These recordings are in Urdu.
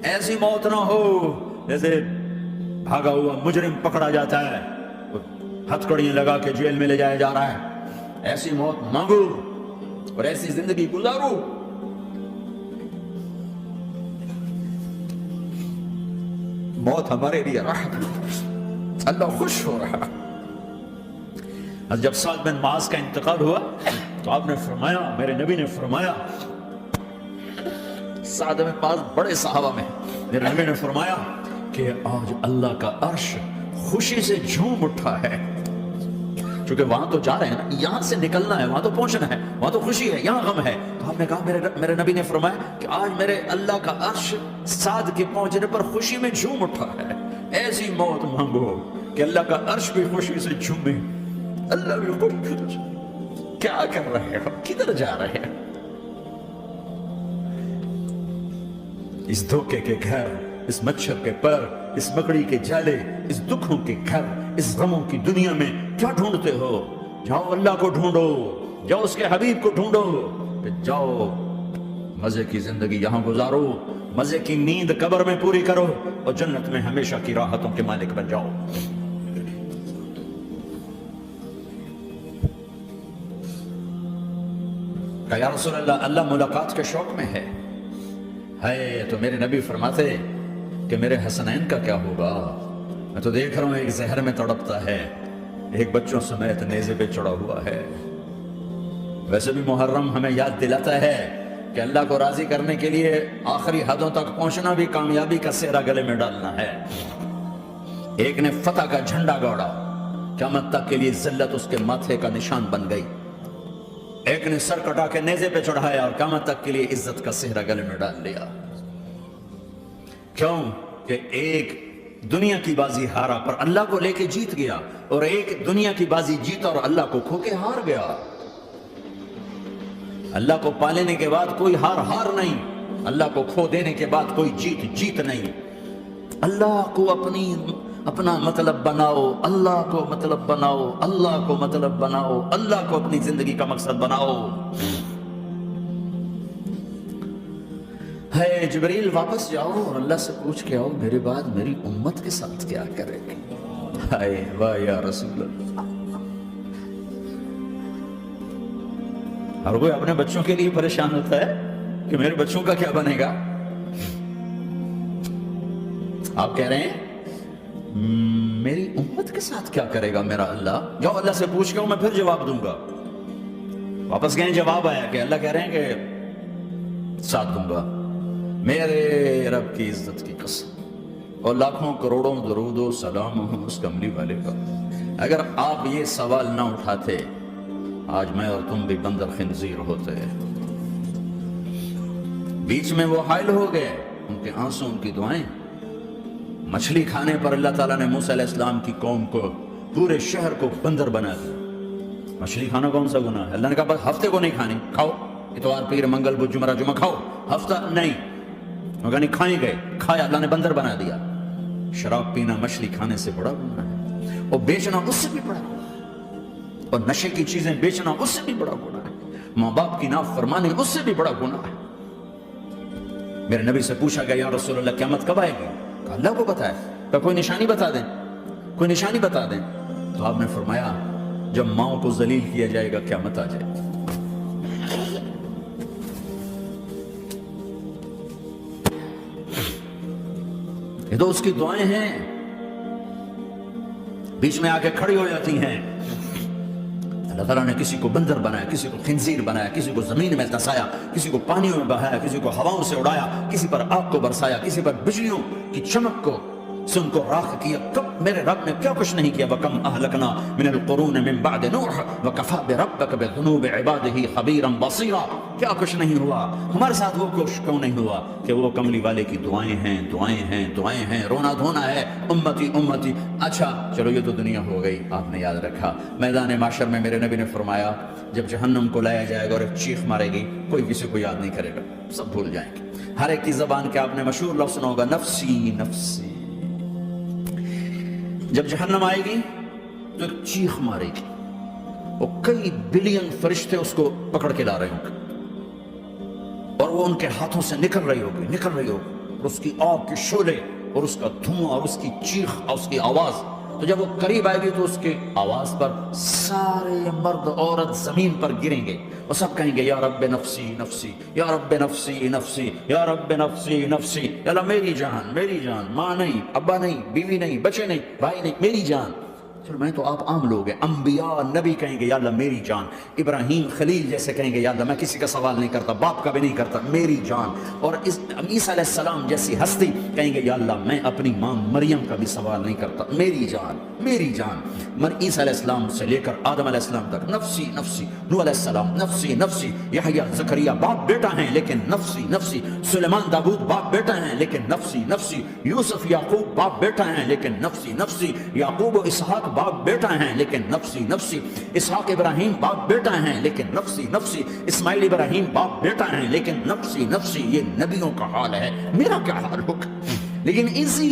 ایسی موت نہ ہو جیسے بھاگا ہوا مجرم پکڑا جاتا ہے، ہتھکڑیاں لگا کے جیل میں لے جایا جا رہا ہے، ایسی موت مانگو اور ایسی زندگی گزارو۔ موت ہمارے لیے راحت ہے، اللہ خوش ہو رہا۔ جب سعد بن معاذ کا انتقال ہوا تو آپ نے فرمایا، میرے نبی نے فرمایا، سعد بن معاذ بڑے صحابہ میں، میرے نبی نے فرمایا کہ آج اللہ کا عرش خوشی سے جھوم اٹھا ہے، چونکہ وہاں تو جا رہے ہیں نا، یہاں سے نکلنا ہے، وہاں تو پہنچنا ہے، وہاں تو خوشی ہے، یہاں غم ہے۔ تو ہم نے کہا، میرے نبی نے فرمایا کہ آج میرے اللہ کا عرش سعد کے پہنچنے پر خوشی میں جھوم اٹھا ہے۔ ایسی موت مانگو کہ اللہ کا عرش بھی خوشی سے جھومے، اللہ بھی خوشی سے۔ کیا کر رہے ہو، کدھر جا رہے ہیں؟ اس دھوکے کے گھر، اس مچھر کے پر، اس مکڑی کے جالے، اس دکھوں کے گھر، اس غموں کی دنیا میں کیا ڈھونڈتے ہو؟ جاؤ اللہ کو ڈھونڈو، جاؤ اس کے حبیب کو ڈھونڈو، پھر جاؤ مزے کی زندگی یہاں گزارو، مزے کی نیند قبر میں پوری کرو اور جنت میں ہمیشہ کی راحتوں کے مالک بن جاؤ۔ کہ یا رسول اللہ، اللہ ملاقات کے شوق میں ہے تو میرے نبی فرماتے کہ میرے حسنین کا کیا ہوگا؟ میں تو دیکھ رہا ہوں ایک زہر میں تڑپتا ہے، ایک بچوں سمیت نیزے پہ چڑھا ہوا ہے۔ ویسے بھی محرم ہمیں یاد دلاتا ہے کہ اللہ کو راضی کرنے کے لیے آخری حدوں تک پہنچنا بھی کامیابی کا سہرا گلے میں ڈالنا ہے۔ ایک نے فتح کا جھنڈا گاڑا، قیامت تک کے لیے ذلت اس کے ماتھے کا نشان بن گئی۔ ایک نے سر کٹا کے نیزے پہ چڑھایا اور قیامت تک کے لیے عزت کا سہرا گلے میں ڈال لیا۔ کیوں کہ ایک دنیا کی بازی ہارا پر اللہ کو لے کے جیت گیا، اور ایک دنیا کی بازی جیتا اور اللہ کو کھو کے ہار گیا۔ اللہ کو پا لینے کے بعد کوئی ہار نہیں، اللہ کو کھو دینے کے بعد کوئی جیت نہیں۔ اللہ کو اپنا مطلب بناؤ، اللہ کو مطلب بناؤ، اللہ کو مطلب بناؤ، اللہ کو اپنی زندگی کا مقصد بناؤ۔ ہے جبریل واپس جاؤ اور اللہ سے پوچھ کے آؤ میرے بعد میری امت کے ساتھ کیا کرے گی؟ ہائے واہ یا رسول اللہ۔ ہر کوئی اپنے بچوں کے لیے پریشان ہوتا ہے کہ میرے بچوں کا کیا بنے گا۔ آپ کہہ رہے ہیں میری امت کے ساتھ کیا کرے گا میرا اللہ؟ جاؤ اللہ سے پوچھ کے ہوں، میں پھر جواب دوں گا۔ واپس گئے، جواب آیا کہ اللہ کہہ رہے ہیں کہ ساتھ دوں گا، میرے رب کی عزت کی قسم، اور لاکھوں کروڑوں درود و سلام ہوں اس کملی والے کا۔ اگر آپ یہ سوال نہ اٹھاتے آج میں اور تم بھی بندر خنزیر ہوتے۔ بیچ میں وہ حائل ہو گئے، ان کے آنسو، ان کی دعائیں۔ مچھلی کھانے پر اللہ تعالیٰ نے موسیٰ علیہ السلام کی قوم کو، پورے شہر کو بندر بنا دیا۔ مچھلی کھانا کون سا گناہ ہے؟ اللہ نے کہا بس ہفتے کو نہیں کھانی، کھاؤ، اتوار پیر منگل بدھ جمعہ جمعہ کھاؤ، ہفتہ نہیں۔ مگر نہیں کھائیں گئے، کھایا، اللہ نے بندر بنا دیا۔ شراب پینا مچھلی کھانے سے بڑا گناہ ہے، اور بیچنا اس سے بھی بڑا گناہ ہے، اور نشے کی چیزیں بیچنا اس سے بھی بڑا گناہ ہے، ماں باپ کی نافرمانی اس سے بھی بڑا گناہ ہے۔ میرے نبی سے پوچھا گیا یا رسول اللہ قیامت کب آئے گی؟ کہا اللہ کو پتا ہے۔ کہا کوئی نشانی بتا دیں، کوئی نشانی بتا دیں۔ تو آپ نے فرمایا جب ماؤں کو ذلیل کیا جائے گا قیامت آ جائے گی۔ یہ تو اس کی دعائیں ہیں، بیچ میں آ کے کھڑی ہو جاتی ہیں۔ اللہ تعالیٰ نے کسی کو بندر بنایا، کسی کو خنزیر بنایا، کسی کو زمین میں دسایا، کسی کو پانیوں میں بہایا، کسی کو ہواؤں سے اڑایا، کسی پر آگ کو برسایا، کسی پر بجلیوں کی چمک کو سے ان کو راکھ کیا۔ کب میرے رب نے کیا کچھ نہیں کیا؟ وَكَمْ أَهْلَكْنَا مِنَ الْقُرُونِ مِنْ بَعْدِ نُوحٍ وَكَفَى بِرَبِّكَ بِذُنُوبِ عِبَادِهِ خَبِيرًا بَصِيرًا۔ کیا کچھ نہیں ہوا؟ ہمارے ساتھ وہ کچھ کیوں نہیں ہوا کہ وہ کملی والے کی دعائیں ہیں، دعائیں ہیں، دعائیں ہیں، رونا دھونا ہے، امتی امتی۔ اچھا چلو یہ تو دنیا ہو گئی، آپ نے یاد رکھا۔ میدان معاشر میں میرے نبی نے فرمایا جب جہنم کو لایا جائے گا اور ایک چیخ مارے گی، کوئی کسی کو یاد نہیں کرے گا، سب بھول جائیں گے۔ ہر ایک کی زبان کے آپ نے مشہور لفظ سنا ہوگا، نفسی نفسی۔ جب جہنم آئے گی تو ایک چیخ مارے گی، وہ کئی بلین فرشتے اس کو پکڑ کے لا رہے ہوں گے، اور وہ ان کے ہاتھوں سے نکل رہی ہوگی، اور اس کی آگ کے شعلے اور اس کا دھواں اور اس کی چیخ اور اس کی آواز. تو جب وہ قریب آئے گی تو اس کے آواز پر سارے مرد عورت زمین پر گریں گے اور سب کہیں گے یا رب نفسی نفسی یا رب نفسی نفسی یا رب نفسی نفسی. یا اللہ میری جان, ماں نہیں, ابا نہیں, بیوی نہیں, بچے نہیں, بھائی نہیں, میری جان. چلو میں تو آپ عام لوگ ہیں, انبیاء نبی کہیں گے یا اللہ میری جان. ابراہیم خلیل جیسے کہیں گے یا اللہ میں کسی کا سوال نہیں کرتا, باپ کا بھی نہیں کرتا, میری جان. اور عیسیٰ علیہ السلام جیسی ہستی کہیں گے یا اللہ میں اپنی ماں مریم کا بھی سوال نہیں کرتا, میری جان میری جان. عیسیٰ علیہ السلام سے لے کر آدم علیہ السلام تک نفسی نفسی. نوح علیہ السلام نفسی نفسی. یحییٰ زکریا باپ بیٹا ہیں لیکن نفسی نفسی. سلیمان داؤد باپ بیٹا ہیں لیکن نفسی نفسی. یوسف یعقوب باپ بیٹا ہیں لیکن نفسی نفسی. یعقوب و اسحاق باپ بیٹا ہیں لیکن نفسی نفسی. اسحاق ابراہیم باپ بیٹا ہیں لیکن نفسی نفسی. اسماعیل ابراہیم باپ بیٹا ہیں لیکن نفسی نفسی. یہ نبیوں کا حال ہے, میرا کیا حال ہوگا؟ لیکن اسی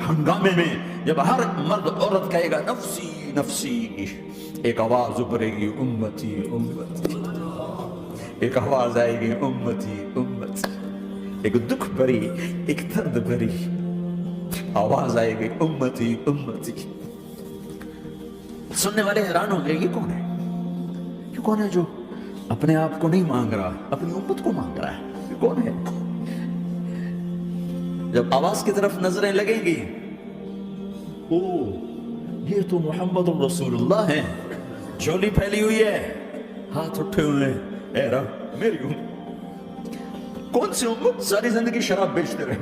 ہنگامے میں جب ہر مرد عورت کہے گا نفسی نفسی, ایک آواز ابھرے گی امتی امتی. ایک آواز آئے گی امتی امتی. ایک دکھ بھری, ایک درد بھری آواز آئے گی امتی امتی. سننے والے حیران ہوں گے یہ کون ہے, یہ کون ہے جو اپنے آپ کو نہیں مانگ رہا, اپنی امت کو مانگ رہا ہے, یہ کون ہے؟ جب آواز کی طرف نظریں لگیں گی, او یہ تو محمد رسول اللہ ہے, جھولی پھیلی ہوئی ہے, ہاتھ اٹھے ہوئے ہیں, اے رب میری امت. کون سی امت ساری زندگی شراب بیچتے رہے,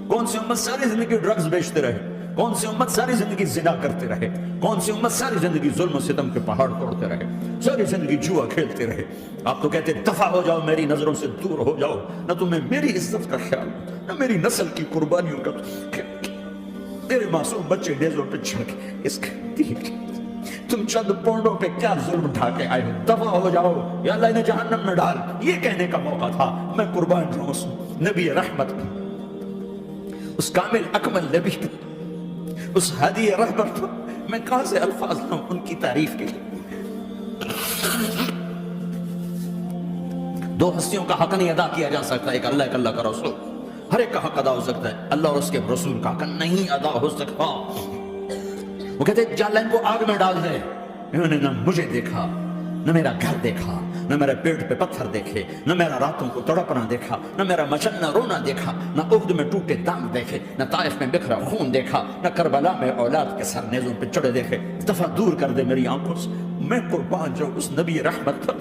کون سی امت ساری زندگی ڈرگز بیچتے رہے, کون سی امت ساری زندگی زنا کرتے رہے, کون سی امت ساری زندگی ظلم و ستم کے پہاڑ توڑتے رہے, ساری زندگی جوا کھیلتے رہے. آپ تو کہتے دفع ہو جاؤ, میری نظروں سے دور ہو جاؤ. نہ تمہیں میری عزت کا خیال, نہ میری نسل کی قربانیوں کا. تیرے معصوم بچے نیزوں پہ چڑھ کے اس تم چند پونڈوں پہ کیا ظلم اٹھا کے آئے ہو, دفع ہو جاؤ, یا اللہ انہیں جہنم میں ڈال. یہ کہنے کا موقع تھا. میں قربان جاؤں اس نبی رحمت پہ, اس کامل اکمل نبی پہ, اس ہادی رحمت پہ. میں کہاں سے الفاظ لاؤں ان کی تعریف کے لیے. دو ہستیوں کا حق نہیں ادا کیا جا سکتا, ایک اللہ, ایک اللہ کا رسول. ہر ایک کا حق ادا ہو سکتا ہے, اللہ اور اس کے رسول کا حق نہیں ادا ہو سکتا. وہ کہتے ہیں جا اللہ ان کو آگ میں ڈال دے. انہوں نے نہ مجھے دیکھا, نہ میرا گھر دیکھا, نہ میرے پیٹ پہ پتھر دیکھے, نہ میرا راتوں کو تڑپنا دیکھا, نہ میرا مچلنا رونا دیکھا, نہ احد میں ٹوٹے دانت دیکھے, نہ طائف میں بکھرا خون دیکھا, نہ کربلا میں اولاد کے سر نیزوں پہ چڑھے دیکھے. دفع دور کر دے میری آنکھوں سے, میں قربان جاؤں اس نبی رحمت پر.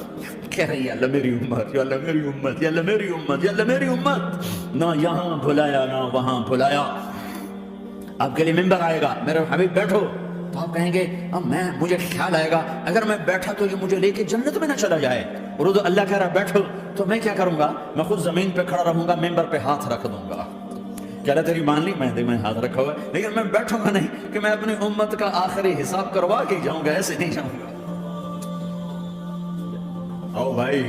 کہہ رہی ہے اللہ میری امت, یا اللہ میری امت, یا اللہ میری امت, یا اللہ میری امت. نہ یہاں بھلایا نہ وہاں بھلایا. آپ کے لیے ممبر آئے گا, میرے حبیب بیٹھو, تو آپ کہیں گے اب مجھے خیال آئے گا اگر میں بیٹھا تو یہ مجھے لے کے جنت میں نہ چلا جائے. اور تو اللہ کہہ رہا بیٹھو, تو میں کیا کروں گا؟ میں خود زمین پہ کھڑا رہوں گا, ممبر پہ ہاتھ رکھ دوں گا. کہہ رہا تیری مان لی, میں ہاتھ رکھا ہوا ہے, لیکن میں بیٹھوں گا نہیں کہ میں اپنی امت کا آخری حساب کروا کے جاؤں گا, ایسے نہیں جاؤں گا. او بھائی,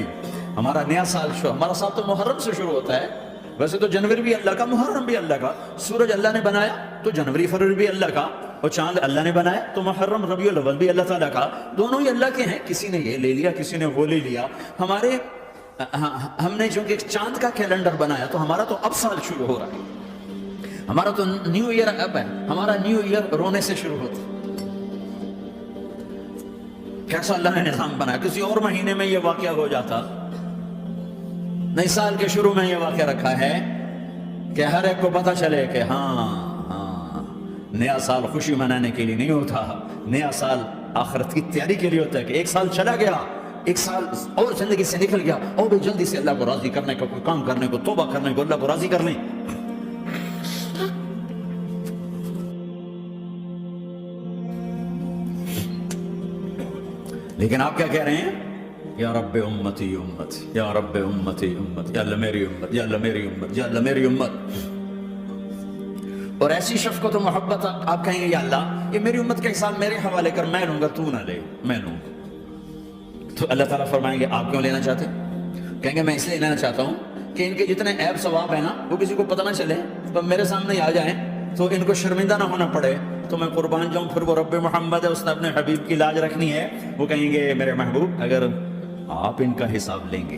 ہمارا نیا سال ہمارا سال تو محرم سے شروع ہوتا ہے. ویسے تو جنوری بھی اللہ کا, محرم بھی اللہ کا. سورج اللہ نے بنایا تو جنوری فروری بھی اللہ کا, اور چاند اللہ نے بنایا تو محرم ربیع الاول بھی اللہ تعالیٰ کا. دونوں ہی اللہ کے ہیں, کسی نے یہ لے لیا کسی نے وہ لے لیا. ہم نے چونکہ چاند کا کیلنڈر بنایا تو ہمارا تو اب سال شروع ہو رہا ہے. ہمارا تو نیو ایئر اب ہے, ہمارا نیو ایئر رونے سے شروع ہوتا. کیسا اللہ نے نظام بنایا, کسی اور مہینے میں یہ واقعہ ہو جاتا. نئے سال کے شروع میں یہ واقعہ رکھا ہے کہ ہر ایک کو پتا چلے کہ ہاں نیا سال خوشی منانے کے لیے نہیں ہوتا, نیا سال آخرت کی تیاری کے لیے ہوتا ہے. کہ ایک سال چلا گیا, ایک سال اور زندگی سے نکل گیا, اور بھی جلدی سے اللہ کو راضی کرنے کا, کوئی کام کرنے کو, توبہ کرنے کو, اللہ کو راضی کر لیں. لیکن آپ کیا کہہ رہے ہیں؟ یا رب امتی امت, یا رب امتی امت, یا اللہ میری امت, یا اللہ میری امت, یا اللہ میری امت. اور ایسی شفقت و محبت آپ کہیں گے یا اللہ یہ میری امت کا حساب میرے حوالے کر, میں لوں گا, تو نہ لے, میں لوں. تو اللہ تعالیٰ فرمائیں گے آپ کیوں لینا چاہتے؟ کہیں گے میں اس لیے لینا چاہتا ہوں کہ ان کے جتنے عیب ثواب ہیں نا وہ کسی کو پتہ نہ چلے, تو میرے سامنے آ جائیں تو ان کو شرمندہ نہ ہونا پڑے, تو میں قربان جاؤں. پھر وہ رب محمد ہے, اس نے اپنے حبیب کی لاج رکھنی ہے. وہ کہیں گے میرے محبوب اگر آپ ان کا حساب لیں گے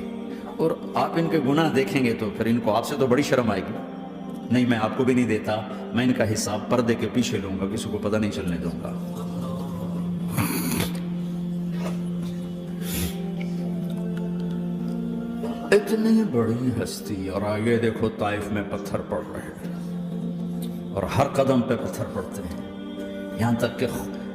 اور آپ ان کے گناہ دیکھیں گے تو پھر ان کو آپ سے تو بڑی شرم آئے گی. نہیں میں آپ کو بھی نہیں دیتا, میں ان کا حساب پردے کے پیچھے لوں گا, کسی کو پتہ نہیں چلنے دوں گا. اتنی بڑی ہستی, اور آگے دیکھو طائف میں پتھر پڑ رہے ہیں اور ہر قدم پہ پتھر پڑتے ہیں, یہاں تک کہ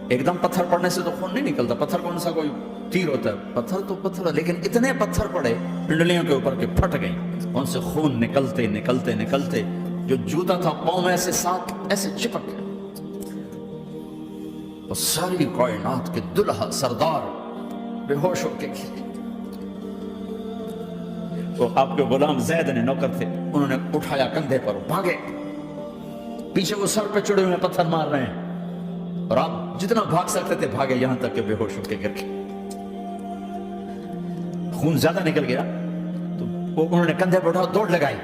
ایک دم پتھر پڑنے سے تو خون نہیں نکلتا, پتھر کون سا کوئی تیر ہوتا ہے, پتھر تو پتھر ہے, لیکن اتنے پتھر پڑے پنڈلیوں کے اوپر کے پھٹ گئیں, ان سے خون نکلتے نکلتے نکلتے جو جوتا تھا پاؤں میں ایسے ساتھ ایسے چپک گئے. اور ساری کائنات کے دلہا سردار بے ہوش ہو کے گرے. وہ آپ کے غلام زید نے نوکر تھے, انہوں نے اٹھایا کندھے پر, بھاگے پیچھے, وہ سر پہ چڑے ہوئے پتھر مار رہے ہیں, اور آپ جتنا بھاگ سکتے تھے بھاگے, یہاں تک کہ بے ہوش ہو کے گر گئے. خون زیادہ نکل گیا تو وہ انہوں نے کندھے پہ اٹھا دوڑ لگائی,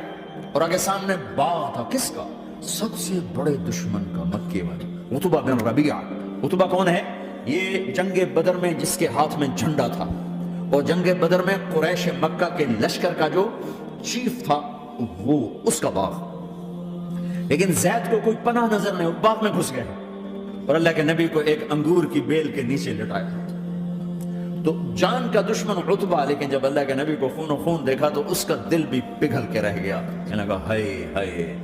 اور آگے سامنے باغ تھا, کس کا؟ سب سے بڑے دشمن کا, مکے والے عتبہ بن ربیعہ. عتبہ کون ہے؟ یہ جنگ بدر میں جس کے ہاتھ میں جھنڈا تھا, اور جنگ بدر میں قریش مکہ کے لشکر کا جو چیف تھا وہ اس کا باغ. لیکن زید کو کوئی پناہ نظر نہیں, وہ باغ میں گھس گئے اور اللہ کے نبی کو ایک انگور کی بیل کے نیچے لٹایا. تو جان کا دشمن عتبہ, لیکن جب اللہ کے نبی کو خون و خون دیکھا تو اس کا دل بھی پگھل کے رہ گیا. کہنے لگا ہائے ہائے,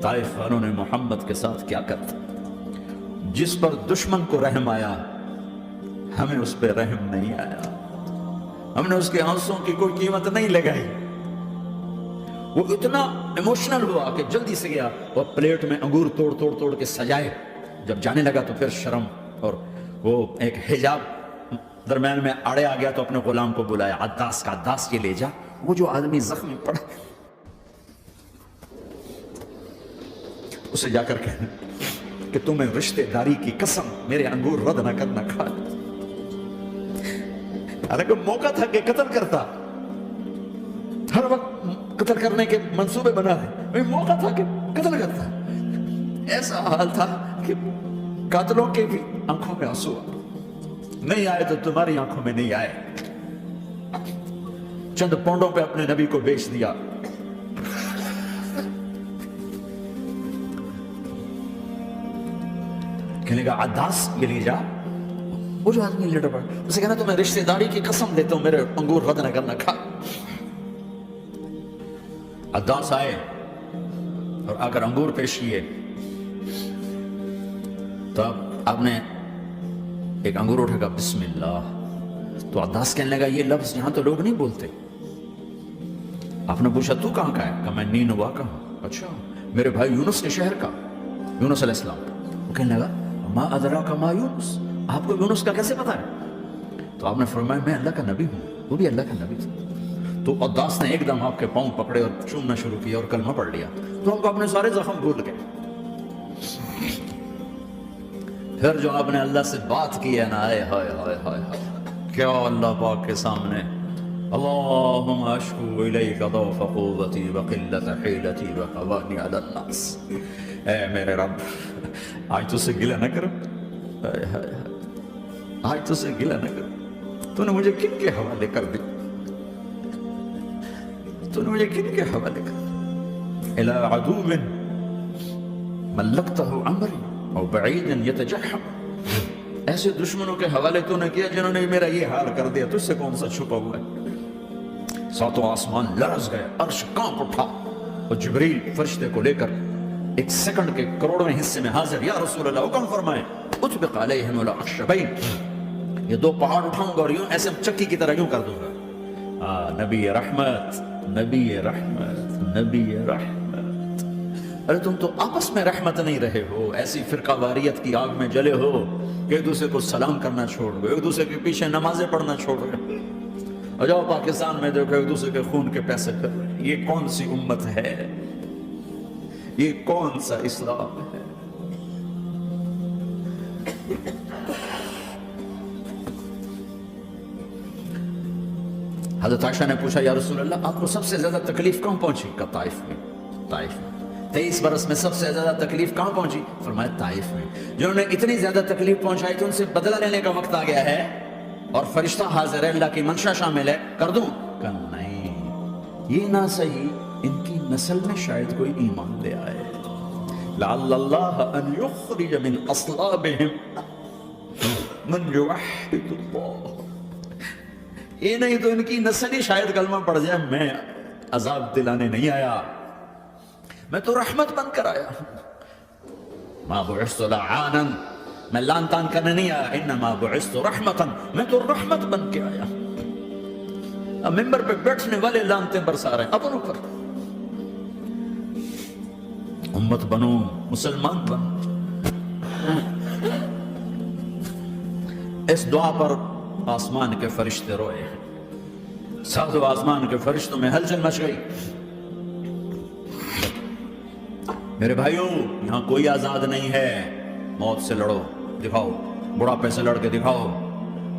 طائف والوں نے محمد کے ساتھ کیا کرتا. جس پر دشمن کو رحم آیا, ہمیں اس پہ رحم نہیں آیا, ہم نے اس کے آنسوں کی کوئی قیمت نہیں لگائی. وہ اتنا ایموشنل ہوا کہ جلدی سے گیا اور پلیٹ میں انگور توڑ توڑ توڑ کے سجائے. جب جانے لگا تو پھر شرم اور وہ ایک حجاب درمیان میں آڑے آ گیا, تو اپنے غلام کو بلایا, عداس کا, عداس یہ لے جا, وہ جو آدمی زخمی پڑا اسے جا کر کہنا کہ تمہیں رشتہ داری کی قسم میرے انگور رد نہ کرنا کھا. حالانکہ موقع تھا کہ قتل کرتا, ہر وقت قتل کرنے کے منصوبے بنا رہے, موقع تھا کہ قتل کرتا. ایسا حال تھا کہ قاتلوں کے بھی آنکھوں میں آنسو نہیں آئے تو تمہاری آنکھوں میں نہیں آئے. چند پونڈوں پہ اپنے نبی کو بیچ دیا. کہنے کا عداس یہ لے جا, وہ جو آدمی لیٹر پڑا, اسے کہنا تمہیں رشتہ داری کی قسم دیتا ہوں میرے انگور رد نہ کرنا کھا. عداس آئے اور آ کر انگور پیش کیے, تو آپ نے ایک انگور اٹھا کہا بسم اللہ. تو عداس کہنے لگا یہ لفظ یہاں تو لوگ نہیں بولتے. آپ نے پوچھا تو کہاں کا ہے؟ کہا میں نینوا کا ہوں. اچھا, میرے بھائی یونس کے شہر کا, یونس علیہ السلام. وہ کہنے لگا ما ادراک ما یونس, آپ کو یونس کا کیسے پتا ہے؟ تو آپ نے فرمایا میں اللہ کا نبی ہوں, وہ بھی اللہ کا نبی تھا. تو عداس نے ایک دم آپ کے پاؤں پکڑے اور چومنا شروع کیا اور کلمہ پڑھ لیا. تو ہم کو اپنے سارے زخم بھول گئے. پھر جو آپ نے اللہ سے بات کی ہے نا, ہائے ہائے ہائے ہائے, کیا اللہ پاک کے سامنے اللہم اشکو الیک ضعف قوتی وقلت حیلتی وحوانی علی الناس. اے میرے رب, آج تو سے گلہ نہ کرو, آج تو سے گلہ نہ کرو, تو نے مجھے کن کے حوالے کر دی, تو نے مجھے کن کے حوالے کر دی. الی عدو ملکتہ عمری او بعید یتجحم, ایسے دشمنوں کے حوالے تو نے کیا جنہوں نے میرا یہ حال کر دیا, تجھ سے کون سا چھپا ہوا ہے. ساتوں آسمان لرز گئے, عرش کانپ اٹھا, اور جبریل فرشتے کو لے کر ایک سیکنڈ کے کروڑویں حصے میں حاضر. یا رسول اللہ حکم فرمائیں, اطبق علیہم الاخشبین, یہ دو پہاڑ اٹھاؤں گا اور یوں ایسے چکی کی طرح یوں کر دوں گا. نبی رحمت, نبی رحمت, نبی رحمت. ارے تم تو آپس میں رحمت نہیں رہے ہو, ایسی فرقہ واریت کی آگ میں جلے ہو کہ ایک دوسرے کو سلام کرنا چھوڑ گئے, ایک دوسرے کے پیچھے نمازیں پڑھنا چھوڑ گئے. اور جاؤ پاکستان میں دیکھو ایک دوسرے کے خون کے پیسے پھر رہے ہیں. یہ کون سی امت ہے, یہ کون سا اسلام ہے؟ حضرت عائشہ نے پوچھا یا رسول اللہ آپ کو سب سے زیادہ تکلیف کہاں پہنچی؟ کہا طائف میں. طائف میں 23 برس میں سب سے زیادہ تکلیف کہاں پہنچی؟ فرمایا طائف میں. جنہوں نے اتنی زیادہ تکلیف پہنچائی تو ان سے بدلہ لینے کا وقت آ گیا ہے, اور فرشتہ حاضر ہے, اللہ کی منشا شامل ہے, کر دوں؟ کہا نہیں, یہ نہ صحیح, ان کی نسل میں شاید کوئی ایمان لے آئے. لعل اللہ ان یخرج من اصلابہم من یوحد اللہ. یہ نہیں تو ان کی نسل ہی شاید کلمہ پڑھ جائے. میں عذاب دلانے نہیں آیا, میں تو رحمت بن کر آیا. ما بعثت لعانا, میں لان تان کرنے نہیں آیا. انما بعثت رحمتا, میں تو رحمت بن کے آیا. اب ممبر پہ بیٹھنے والے لانتے برسا رہے ہیں اپنوں پر. امت بنو, مسلمان بنو. اس دعا پر آسمان کے فرشتے روئے. ساتوں آسمان کے فرشتوں میں ہلچل مچ گئی. میرے بھائیوں, یہاں کوئی آزاد نہیں ہے. موت سے لڑو, دکھاؤ. بڑھاپے سے لڑ کے دکھاؤ.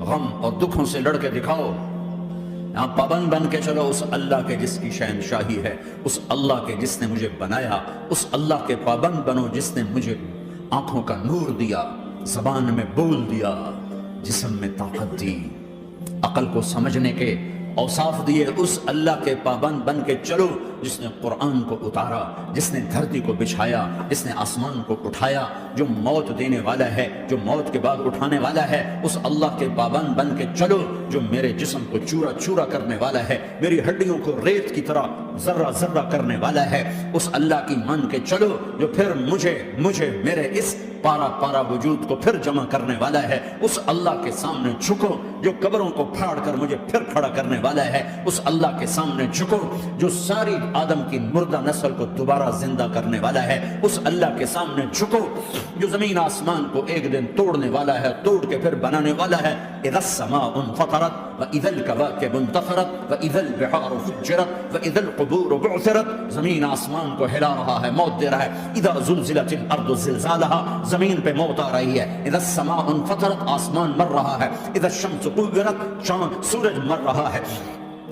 غم اور دکھوں سے لڑ کے دکھاؤ. یہاں پابند بن کے چلو اس اللہ کے جس کی شہنشاہی ہے, اس اللہ کے جس نے مجھے بنایا, اس اللہ کے پابند بنو جس نے مجھے آنکھوں کا نور دیا, زبان میں بول دیا, جسم میں طاقت دی, عقل کو سمجھنے کے اوصاف دیے. اس اللہ کے پابند بن کے چلو جس نے قرآن کو اتارا, جس نے دھرتی کو بچھایا, جس نے آسمان کو اٹھایا, جو موت دینے والا ہے, جو موت کے بعد اٹھانے والا ہے. اس اللہ کے پابند بن کے چلو جو میرے جسم کو چورا چورا کرنے والا ہے, میری ہڈیوں کو ریت کی طرح ذرہ ذرہ کرنے والا ہے. اس اللہ کی مان کے چلو جو پھر مجھے میرے اس پارا پارا وجود کو پھر جمع کرنے والا ہے. اس اللہ کے سامنے جھکو جو قبروں کو پھاڑ کر مجھے پھر کھڑا کرنے والا ہے. اس اللہ کے سامنے جھکو جو ساری آدم کی مردہ نسل کو دوبارہ زندہ کرنے والا ہے. اس اللہ کے سامنے جھکو جو زمین آسمان کو ایک دن توڑنے والا ہے, توڑ کے پھر بنانے والا ہے. اذا السماء انفطرت واذا الكواكب انتثرت واذا البحار فجرت واذا القبور بعثرت. زمین آسمان کو ہلا رہا ہے, موت دے رہا ہے. اذا زلزلت الارض زلزالها, زمین پہ موت آ رہی ہے. اذا السماء انفطرت, آسمان مر رہا ہے. اذا الشمس كورت, سورج مر رہا ہے.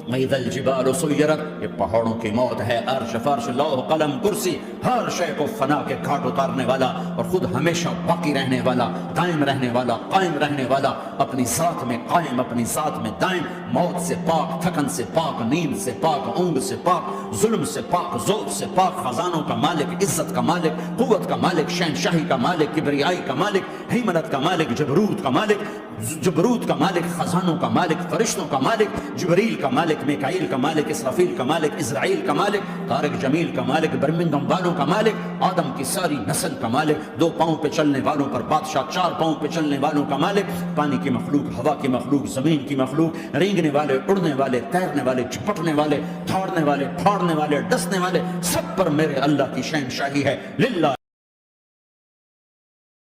وَإِذَا الْجِبَالُ سُيِّرَتْ, یہ پہاڑوں کی موت ہے. عرش فرش لوح قلم کرسی, ہر شے کو فنا کے گھاٹ اتارنے والا اور خود ہمیشہ باقی رہنے والا, دائم رہنے والا, قائم رہنے والا, اپنی ذات میں قائم, اپنی ذات میں دائم. موت سے پاک, تھکن سے پاک, نیند سے پاک, اونگ سے پاک, ظلم سے پاک, ذوق سے پاک, خزانوں کا مالک, عزت کا مالک, قوت کا مالک, شہنشاہی کا مالک, کبریائی کا مالک, حیمنت کا مالک, جبروت کا مالک, خزانوں کا مالک, فرشتوں کا مالک, جبریل کا مالک, میکائیل کا مالک, اسرافیل کا مالک, اسرائیل کا مالک, طارق جمیل کا مالک, برمنگم والوں کا مالک, آدم کی ساری نسل کا مالک, 2 پاؤں پہ چلنے والوں پر بادشاہ, 4 پاؤں پہ چلنے والوں کا مالک, پانی کی مخلوق, ہوا کی مخلوق, زمین کی مخلوق, رینگنے والے, اڑنے والے, تیرنے والے, جھپٹنے والے, دھاڑنے والے, پھاڑنے والے, ڈسنے والے, سب پر میرے اللہ کی شہنشاہی ہے. للہ